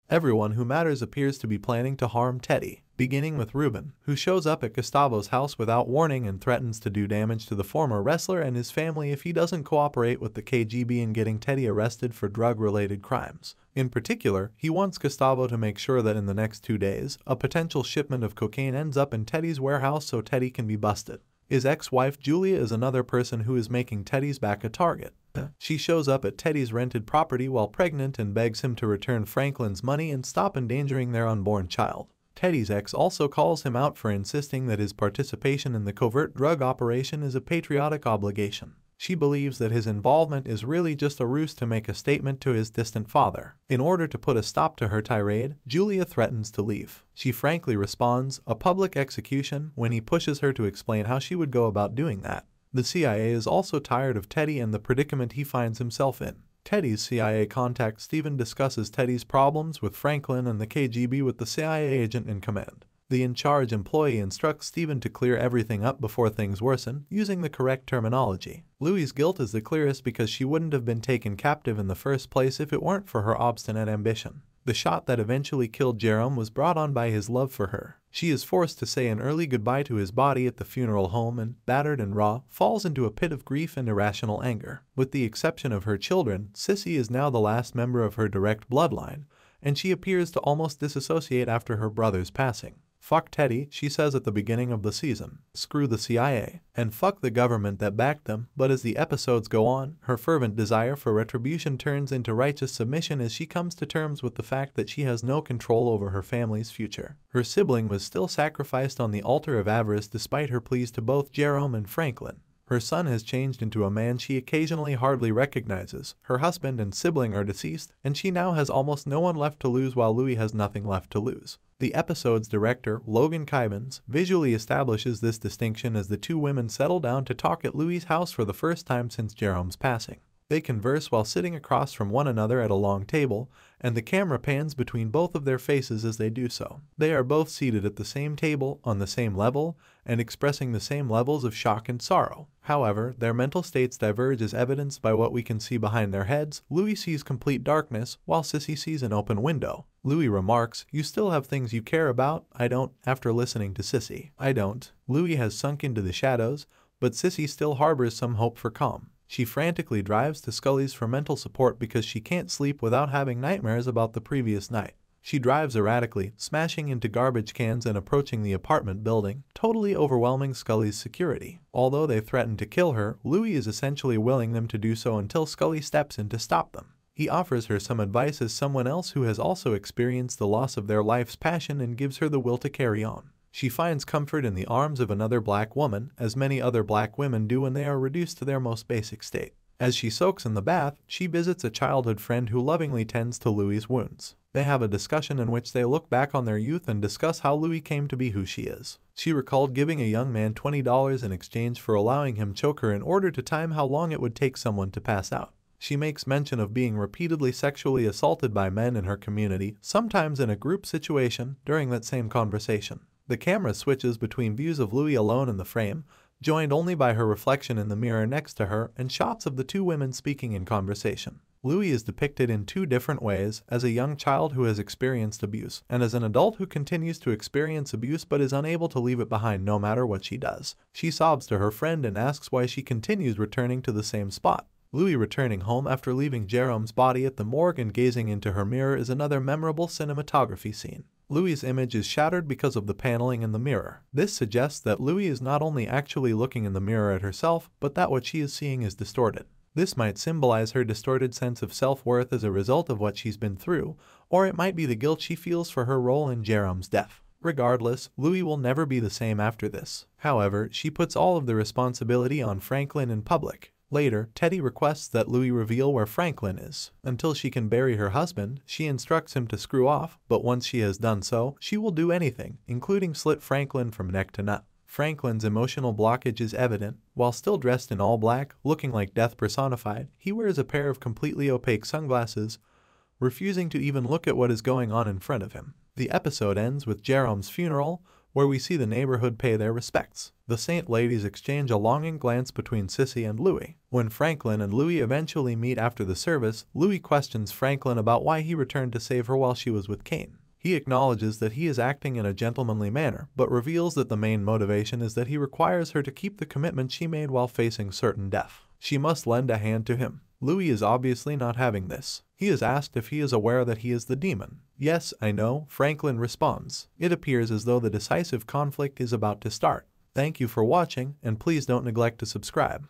Everyone who matters appears to be planning to harm Teddy, beginning with Ruben, who shows up at Gustavo's house without warning and threatens to do damage to the former wrestler and his family if he doesn't cooperate with the KGB in getting Teddy arrested for drug-related crimes. In particular, he wants Gustavo to make sure that in the next 2 days, a potential shipment of cocaine ends up in Teddy's warehouse so Teddy can be busted. His ex-wife Julia is another person who is making Teddy's back a target. She shows up at Teddy's rented property while pregnant and begs him to return Franklin's money and stop endangering their unborn child. Teddy's ex also calls him out for insisting that his participation in the covert drug operation is a patriotic obligation. She believes that his involvement is really just a ruse to make a statement to his distant father. In order to put a stop to her tirade, Julia threatens to leave. She frankly responds, "A public execution," when he pushes her to explain how she would go about doing that. The CIA is also tired of Teddy and the predicament he finds himself in. Teddy's CIA contact Steven discusses Teddy's problems with Franklin and the KGB with the CIA agent in command. The in-charge employee instructs Steven to clear everything up before things worsen, using the correct terminology. Louie's guilt is the clearest because she wouldn't have been taken captive in the first place if it weren't for her obstinate ambition. The shot that eventually killed Jerome was brought on by his love for her. She is forced to say an early goodbye to his body at the funeral home and, battered and raw, falls into a pit of grief and irrational anger. With the exception of her children, Sissy is now the last member of her direct bloodline, and she appears to almost disassociate after her brother's passing. "Fuck Teddy," she says at the beginning of the season. "Screw the CIA. And fuck the government that backed them." But as the episodes go on, her fervent desire for retribution turns into righteous submission as she comes to terms with the fact that she has no control over her family's future. Her sibling was still sacrificed on the altar of avarice despite her pleas to both Jerome and Franklin. Her son has changed into a man she occasionally hardly recognizes. Her husband and sibling are deceased, and she now has almost no one left to lose while Louie has nothing left to lose. The episode's director, Logan Kybans, visually establishes this distinction as the two women settle down to talk at Louie's house for the first time since Jerome's passing. They converse while sitting across from one another at a long table, and the camera pans between both of their faces as they do so. They are both seated at the same table, on the same level, and expressing the same levels of shock and sorrow. However, their mental states diverge as evidenced by what we can see behind their heads. Louie sees complete darkness, while Sissy sees an open window. Louie remarks, "You still have things you care about." "I don't," after listening to Sissy. "I don't." Louie has sunk into the shadows, but Sissy still harbors some hope for calm. She frantically drives to Scully's for mental support because she can't sleep without having nightmares about the previous night. She drives erratically, smashing into garbage cans and approaching the apartment building, totally overwhelming Scully's security. Although they threaten to kill her, Louie is essentially willing them to do so until Scully steps in to stop them. He offers her some advice as someone else who has also experienced the loss of their life's passion and gives her the will to carry on. She finds comfort in the arms of another black woman, as many other black women do when they are reduced to their most basic state. As she soaks in the bath, she visits a childhood friend who lovingly tends to Louie's wounds. They have a discussion in which they look back on their youth and discuss how Louie came to be who she is. She recalled giving a young man $20 in exchange for allowing him choke her in order to time how long it would take someone to pass out. She makes mention of being repeatedly sexually assaulted by men in her community, sometimes in a group situation, during that same conversation. The camera switches between views of Louie alone in the frame, joined only by her reflection in the mirror next to her, and shots of the two women speaking in conversation. Louie is depicted in two different ways, as a young child who has experienced abuse, and as an adult who continues to experience abuse but is unable to leave it behind no matter what she does. She sobs to her friend and asks why she continues returning to the same spot. Louie returning home after leaving Jerome's body at the morgue and gazing into her mirror is another memorable cinematography scene. Louie's image is shattered because of the paneling in the mirror. This suggests that Louie is not only actually looking in the mirror at herself, but that what she is seeing is distorted. This might symbolize her distorted sense of self-worth as a result of what she's been through, or it might be the guilt she feels for her role in Jerome's death. Regardless, Louie will never be the same after this. However, she puts all of the responsibility on Franklin in public. Later, Teddy requests that Louie reveal where Franklin is. Until she can bury her husband, she instructs him to screw off, but once she has done so, she will do anything, including slit Franklin from neck to nut. Franklin's emotional blockage is evident. While still dressed in all black, looking like death personified, he wears a pair of completely opaque sunglasses, refusing to even look at what is going on in front of him. The episode ends with Jerome's funeral, where we see the neighborhood pay their respects. The Saint ladies exchange a longing glance between Sissy and Louis. When Franklin and Louis eventually meet after the service, Louis questions Franklin about why he returned to save her while she was with Kane. He acknowledges that he is acting in a gentlemanly manner, but reveals that the main motivation is that he requires her to keep the commitment she made while facing certain death. She must lend a hand to him. Louis is obviously not having this. He is asked if he is aware that he is the demon. "Yes, I know," Franklin responds. It appears as though the decisive conflict is about to start. Thank you for watching, and please don't neglect to subscribe.